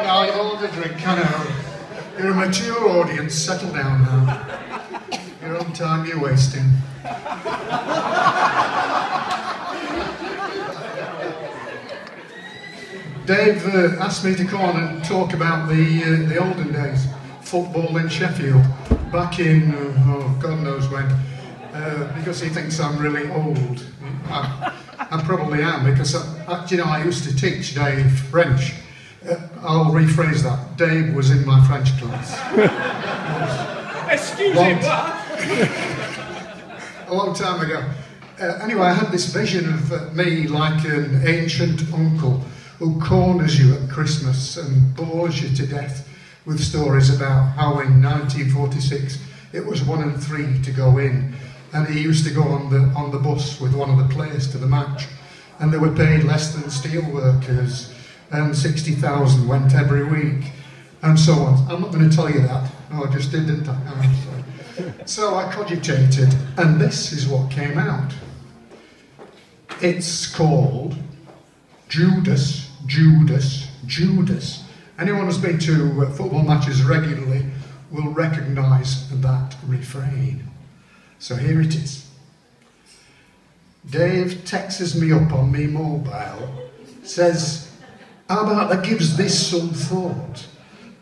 now, you've all had a drink, I know. You're a mature audience, settle down now. Your own time you're wasting. Dave asked me to come on and talk about the olden days, football in Sheffield, back in, oh, God knows when, because he thinks I'm really old. I probably am, because, you know, I used to teach Dave French. I'll rephrase that. Dave was in my French class. Excuse me, what? A long time ago. Anyway, I had this vision of me like an ancient uncle who corners you at Christmas and bores you to death with stories about how in 1946 it was 1 and 3 to go in, and he used to go on the bus with one of the players to the match, and they were paid less than steel workers, and 60,000 went every week, and so on. I'm not going to tell you that. No, I just did, didn't I? Oh, sorry. So I cogitated, and this is what came out. It's called Judas, Judas, Judas. Anyone who's been to football matches regularly will recognise that refrain. So here it is. Dave texts me up on me mobile, says, how about that gives this some thought?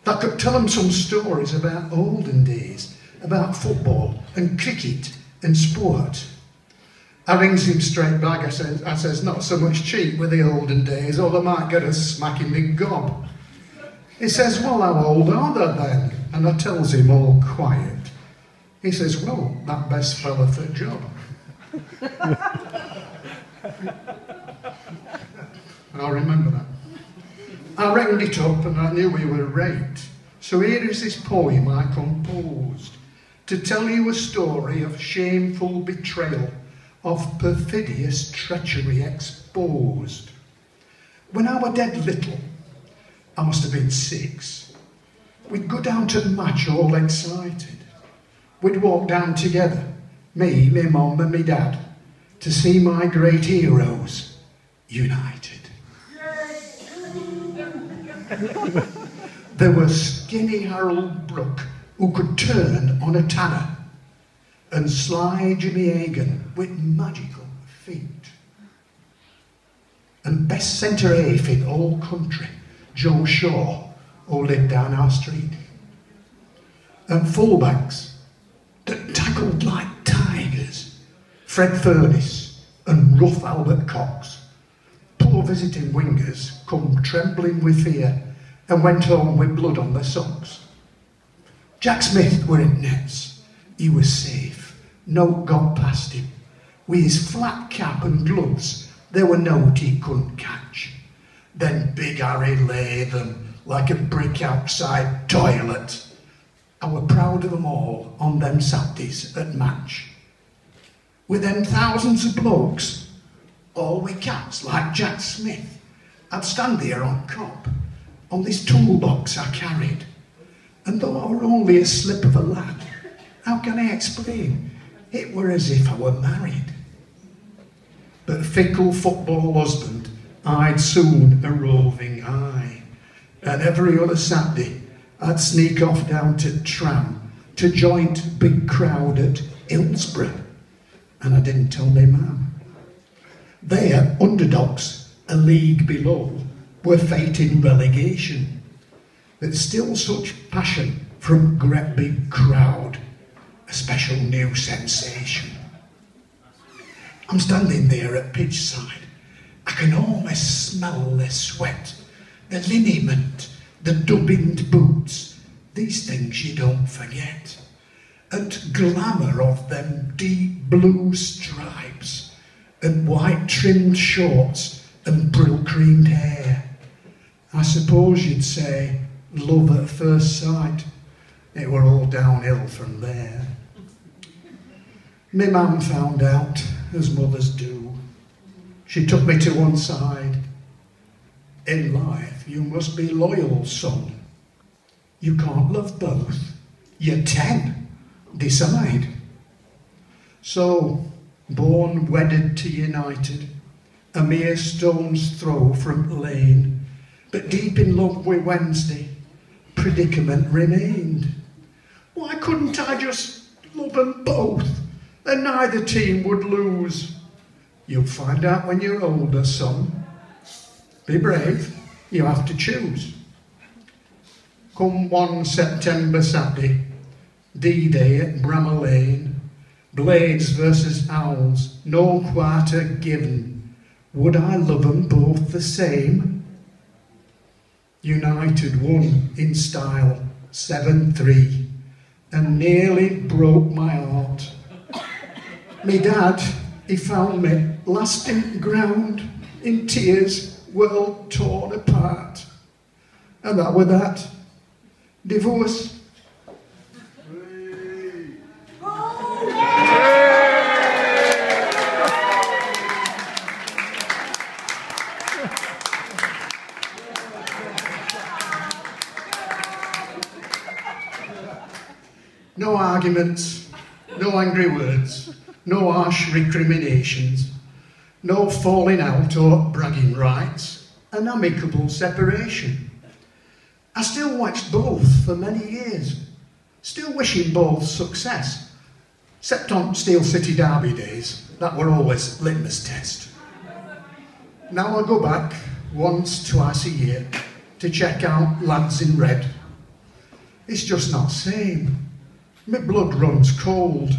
That could tell him some stories about olden days, about football and cricket and sport. I rings him straight back. I says, not so much cheap with the olden days, or they might get us smacking the gob. He says, well, how old are they then? And I tells him all quiet. He says, well, that best fella for the job. I remember that. I ranged it up and I knew we were right. So here is this poem I composed to tell you a story of shameful betrayal, of perfidious treachery exposed. When I were dead little, I must have been 6, we'd go down to the match all excited. We'd walk down together, me, my mum and my dad, to see my great heroes united. There was skinny Harold Brooke, who could turn on a tanner, and sly Jimmy Hagan with magical feet. And best centre half in all country, Joe Shaw, who lived down our street. And fullbacks that tackled like tigers, Fred Furness and rough Albert Cox. Poor visiting wingers come trembling with fear and went home with blood on their socks. Jack Smith were in nets. He was safe. No got past him. With his flat cap and gloves, there were no he couldn't catch. Then Big Harry lay them like a brick outside toilet. I were proud of them all on them Saturdays at match. With them thousands of blokes, all with caps like Jack Smith, I'd stand there on cop, on this toolbox I carried. And though I were only a slip of a lad, how can I explain? It were as if I were married. But fickle football husband I'd soon a roving eye, and every other Saturday I'd sneak off down to Tram to joint big crowd at Hillsborough, and I didn't tell my mam. There, underdogs, a league below, were fighting relegation, but still such passion from great big crowd, a special new sensation. I'm standing there at pitch side. I can almost smell the sweat, the liniment, the dubbined boots, these things you don't forget. And glamour of them deep blue stripes, and white trimmed shorts and brill creamed hair. I suppose you'd say love at first sight. It were all downhill from there. My mum found out, as mothers do. She took me to one side. In life, you must be loyal, son. You can't love both. You're 10. Decide. So, born wedded to United, a mere stone's throw from Lane, But deep in love with Wednesday, predicament remained. Why couldn't I just love them both, and neither team would lose? You'll find out when you're older, son. Be brave, you have to choose. Come 1 September Saturday, D-Day at Bramall Lane, Blades versus Owls, no quarter given. Would I love them both the same? United won in style, 7-3, and nearly broke my heart. Me dad, he found me lasting ground, in tears, world torn apart. And that were that. Divorce. No arguments, no angry words, no harsh recriminations, no falling out or bragging rights, an amicable separation. I still watched both for many years, still wishing both success, except on Steel City Derby days, that were always litmus test. Now I go back once, twice a year to check out lads in red. It's just not same. My blood runs cold.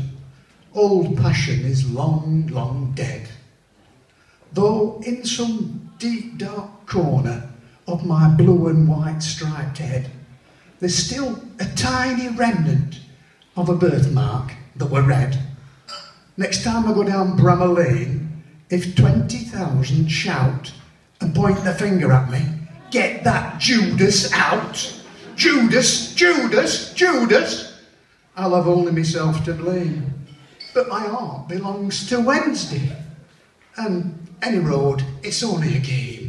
Old passion is long, long dead. Though in some deep, dark corner of my blue and white striped head, there's still a tiny remnant of a birthmark that were red. Next time I go down Bramall Lane, if 20,000 shout and point the finger at me, get that Judas out. Judas, Judas, Judas. I'll have only myself to blame. But my heart belongs to Wednesday. And any road, it's only a game.